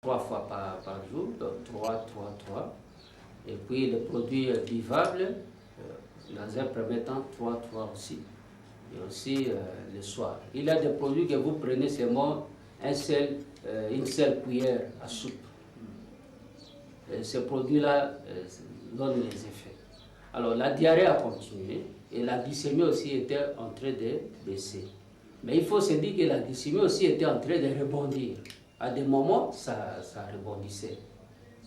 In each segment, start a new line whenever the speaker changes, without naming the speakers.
3 fois par jour, donc 3. Et puis les produits buvables, dans un premier temps, 3 aussi. Et aussi le soir. Il y a des produits que vous prenez seulement une seule cuillère à soupe. Et ces produits-là donnent les effets. Alors la diarrhée a continué et la glycémie aussi était en train de baisser. Mais il faut se dire que la glycémie aussi était en train de rebondir. À des moments, ça rebondissait.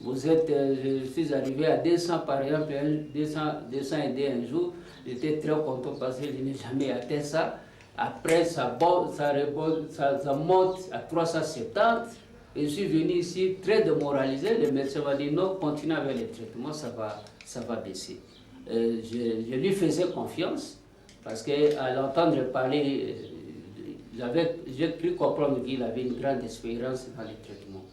Je suis arrivé à 200 par exemple, 200 et un jour. J'étais très content parce que je n'ai jamais atteint ça. Après, ça monte à 370. Et je suis venu ici très démoralisé. Le médecin m'a dit non, continue avec les traitements, ça va baisser. Je lui faisais confiance parce qu'à l'entendre parler, j'ai cru comprendre qu'il avait une grande expérience dans les traitements.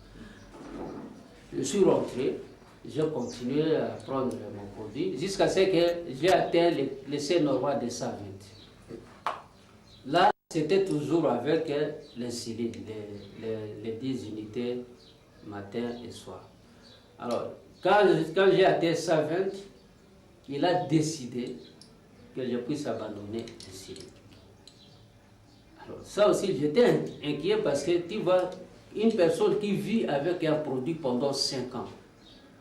Je suis rentré, j'ai continué à prendre mon produit jusqu'à ce que j'ai atteint le seuil normal de 120. Là, c'était toujours avec l'insuline, les 10 unités matin et soir. Alors, quand j'ai atteint 120, il a décidé que je puisse abandonner l'insuline. Alors, ça aussi, j'étais inquiet parce que tu vois, une personne qui vit avec un produit pendant 5 ans,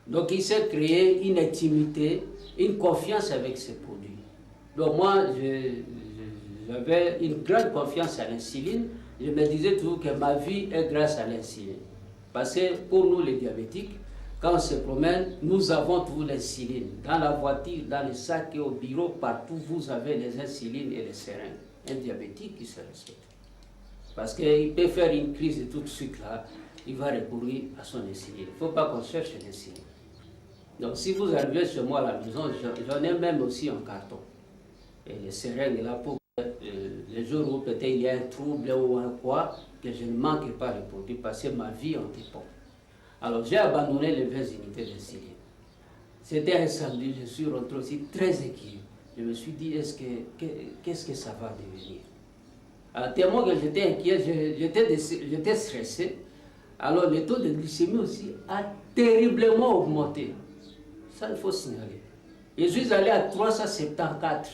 donc il s'est créé une intimité, une confiance avec ce produit. Donc moi, j'avais une grande confiance à l'insuline. Je me disais toujours que ma vie est grâce à l'insuline. Parce que pour nous les diabétiques, quand on se promène, nous avons toujours l'insuline. Dans la voiture, dans les sacs et au bureau, partout, vous avez les insulines et les seringues. Un diabétique qui se respecte. Parce qu'il peut faire une crise de tout de suite là, il va recourir à son insuline. Il ne faut pas qu'on cherche l'insuline. Donc si vous arrivez chez moi à la maison, j'en ai même aussi en carton. Et les seringues là pour les jours où peut-être il y a un trouble ou un quoi, que je ne manque pas de produits parce que ma vie en dépend. Alors j'ai abandonné les 20 unités d'insuline. C'était un samedi, je suis rentré aussi très inquiet. Je me suis dit, qu'est-ce que ça va devenir? Alors, tellement que j'étais inquiet, j'étais stressé. Alors le taux de glycémie aussi a terriblement augmenté. Ça, il faut signaler. Je suis allé à 374.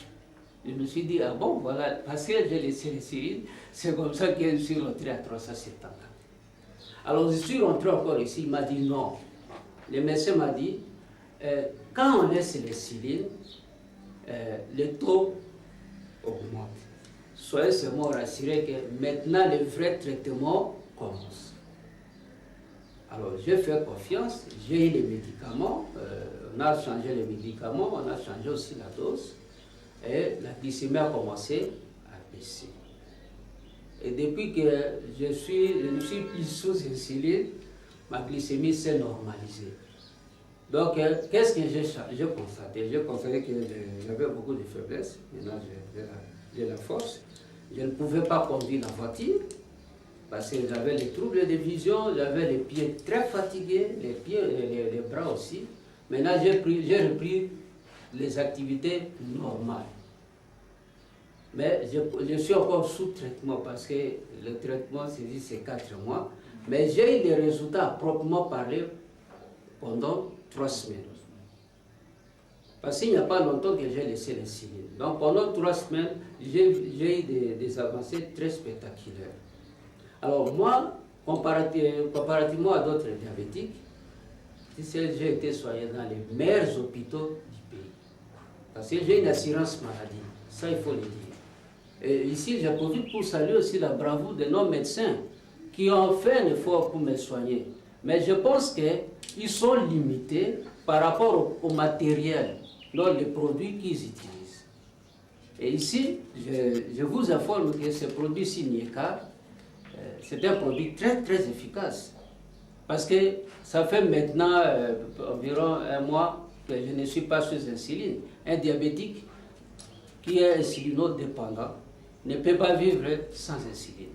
Je me suis dit, ah bon, voilà, parce que j'ai laissé l'insuline, c'est comme ça que je suis rentré à 374. Alors je suis rentré encore ici, il m'a dit non. Le médecin m'a dit, quand on laisse l'insuline, le taux augmente. Soyez seulement rassurés que maintenant le vrai traitement commence. Alors j'ai fait confiance, j'ai eu les médicaments, on a changé les médicaments, on a changé aussi la dose, et la glycémie a commencé à baisser. Et depuis que je ne suis plus sous insuline, ma glycémie s'est normalisée. Donc, qu'est-ce que j'ai constaté? J'ai constaté que j'avais beaucoup de faiblesses. Maintenant, j'ai la force. Je ne pouvais pas conduire la voiture parce que j'avais les troubles de vision, j'avais les pieds très fatigués, les pieds et les bras aussi. Maintenant, j'ai repris les activités normales. Mais je suis encore sous traitement parce que le traitement, c'est 4 mois. Mais j'ai eu des résultats à proprement parler pendant 3 semaines. Parce qu'il n'y a pas longtemps que j'ai laissé l'insuline. Donc pendant 3 semaines, j'ai eu des avancées très spectaculaires. Alors moi, comparativement à d'autres diabétiques, j'ai été soigné dans les meilleurs hôpitaux du pays. Parce que j'ai une assurance maladie, ça il faut le dire. Et ici, j'ai profité pour saluer aussi la bravoure de nos médecins qui ont fait un effort pour me soigner. Mais je pense qu'ils sont limités par rapport au matériel, donc les produits qu'ils utilisent. Et ici, je vous informe que ce produit Nieka, c'est un produit très très efficace. Parce que ça fait maintenant environ 1 mois que je ne suis pas sous insuline. Un diabétique qui est insulinodépendant ne peut pas vivre sans insuline.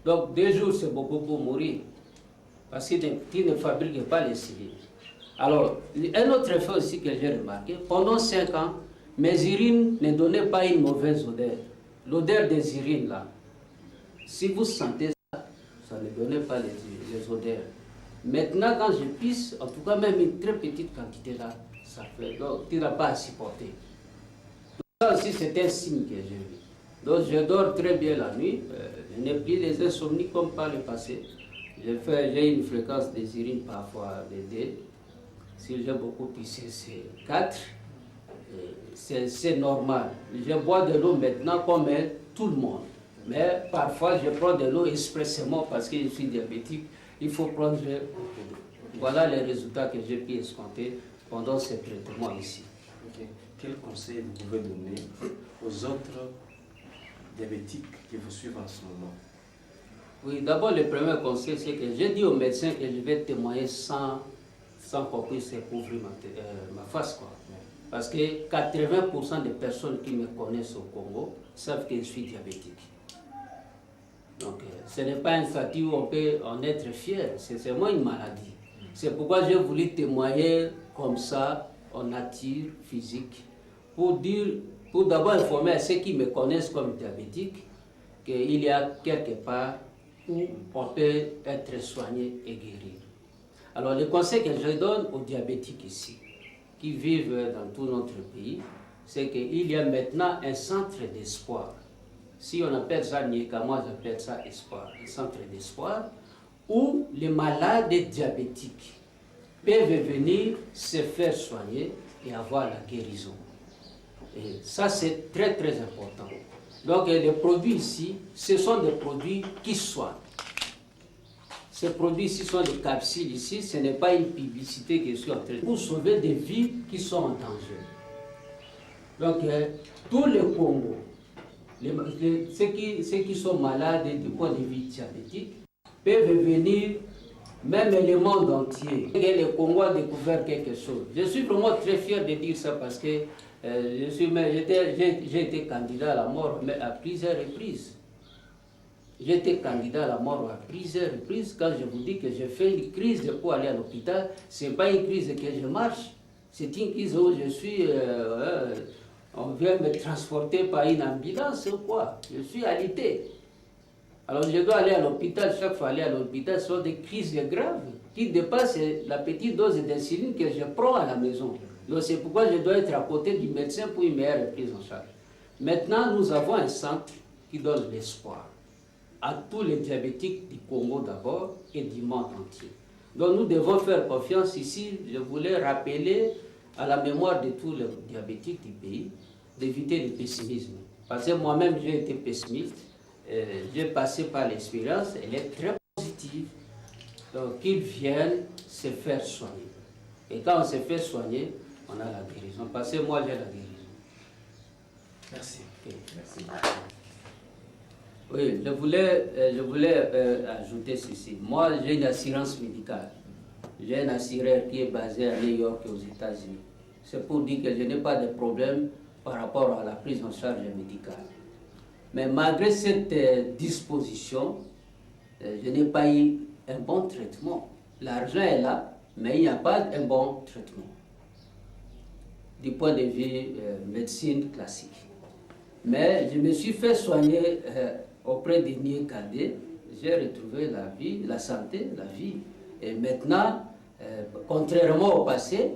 Donc 2 jours, c'est beaucoup pour mourir. Parce qu'il ne fabrique pas l'insuline. Alors, un autre effet aussi que j'ai remarqué, pendant 5 ans, mes urines ne donnaient pas une mauvaise odeur. L'odeur des urines, là, si vous sentez ça, ça ne donnait pas les odeurs. Maintenant, quand je pisse, en tout cas même une très petite quantité là, ça fait, donc tu n'as pas à supporter. Ça aussi, c'est un signe que j'ai vu. Donc je dors très bien la nuit, je n'ai plus les insomnies comme par le passé. J'ai une fréquence des urines parfois de 2. Si j'ai beaucoup pissé, c'est 4. C'est normal. Je bois de l'eau maintenant comme tout le monde. Mais parfois, je prends de l'eau expressément parce que je suis diabétique. Il faut prendre... Voilà les résultats que j'ai pu escompter pendant ce traitement ici.
Okay. Quel conseil vous pouvez donner aux autres diabétiques qui vous suivent en ce moment?
Oui, d'abord, le premier conseil, c'est que j'ai dit aux médecins que je vais témoigner sans qu'on puisse couvrir ma face, quoi. Parce que 80% des personnes qui me connaissent au Congo savent que je suis diabétique. Donc, ce n'est pas un statut où on peut en être fier, c'est seulement une maladie. C'est pourquoi j'ai voulu témoigner comme ça, en nature physique, pour d'abord informer à ceux qui me connaissent comme diabétique qu'il y a quelque part où on peut être soigné et guéri. Alors, le conseil que je donne aux diabétiques ici, qui vivent dans tout notre pays, c'est qu'il y a maintenant un centre d'espoir. Si on appelle ça Nieka, moi j'appelle ça espoir, un centre d'espoir, où les malades diabétiques peuvent venir se faire soigner et avoir la guérison. Et ça, c'est très très important. Donc les produits ici, ce sont des produits qui soignent. Ces produits ici sont des capsules ici, ce n'est pas une publicité que je suis en train de pour sauver des vies qui sont en danger. Donc tous les Congo, ceux qui sont malades du point de vue diabétique, peuvent venir, même le monde entier. Et le Congo a découvert quelque chose. Je suis vraiment très fier de dire ça parce que j'ai été candidat à la mort mais à plusieurs reprises. J'ai été candidat à la mort à plusieurs reprises. Quand je vous dis que j'ai fait une crise pour aller à l'hôpital, ce n'est pas une crise que je marche. C'est une crise où je suis... on vient me transporter par une ambulance ou quoi. Je suis alité. Alors je dois aller à l'hôpital. Chaque fois aller à l'hôpital, ce sont des crises graves qui dépassent la petite dose d'insuline que je prends à la maison. Donc c'est pourquoi je dois être à côté du médecin pour une meilleure prise en charge. Maintenant, nous avons un centre qui donne l'espoir à tous les diabétiques du Congo d'abord et du monde entier. Donc nous devons faire confiance ici. Je voulais rappeler à la mémoire de tous les diabétiques du pays d'éviter le pessimisme. Parce que moi-même j'ai été pessimiste, j'ai passé par l'expérience, elle est très positive. Donc qu'ils viennent se faire soigner. Et quand on se fait soigner, on a la guérison. Parce que moi j'ai la guérison.
Merci.
Okay.
Merci.
Oui, je voulais ajouter ceci. Moi, j'ai une assurance médicale. J'ai un assureur qui est basé à New York et aux États-Unis. C'est pour dire que je n'ai pas de problème par rapport à la prise en charge médicale. Mais malgré cette disposition, je n'ai pas eu un bon traitement. L'argent est là, mais il n'y a pas un bon traitement du point de vue médecine classique. Mais je me suis fait soigner auprès de Niekade, j'ai retrouvé la vie, la santé, la vie. Et maintenant, contrairement au passé,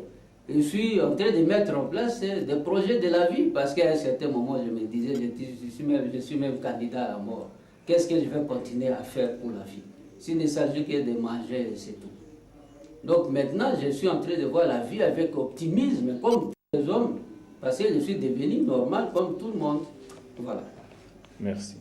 je suis en train de mettre en place des projets de la vie parce qu'à un certain moment, je me disais, je suis même candidat à la mort. Qu'est-ce que je vais continuer à faire pour la vie? S'il ne s'agit que de manger, c'est tout. Donc maintenant, je suis en train de voir la vie avec optimisme, comme tous les hommes, parce que je suis devenu normal comme tout le monde. Voilà.
Merci.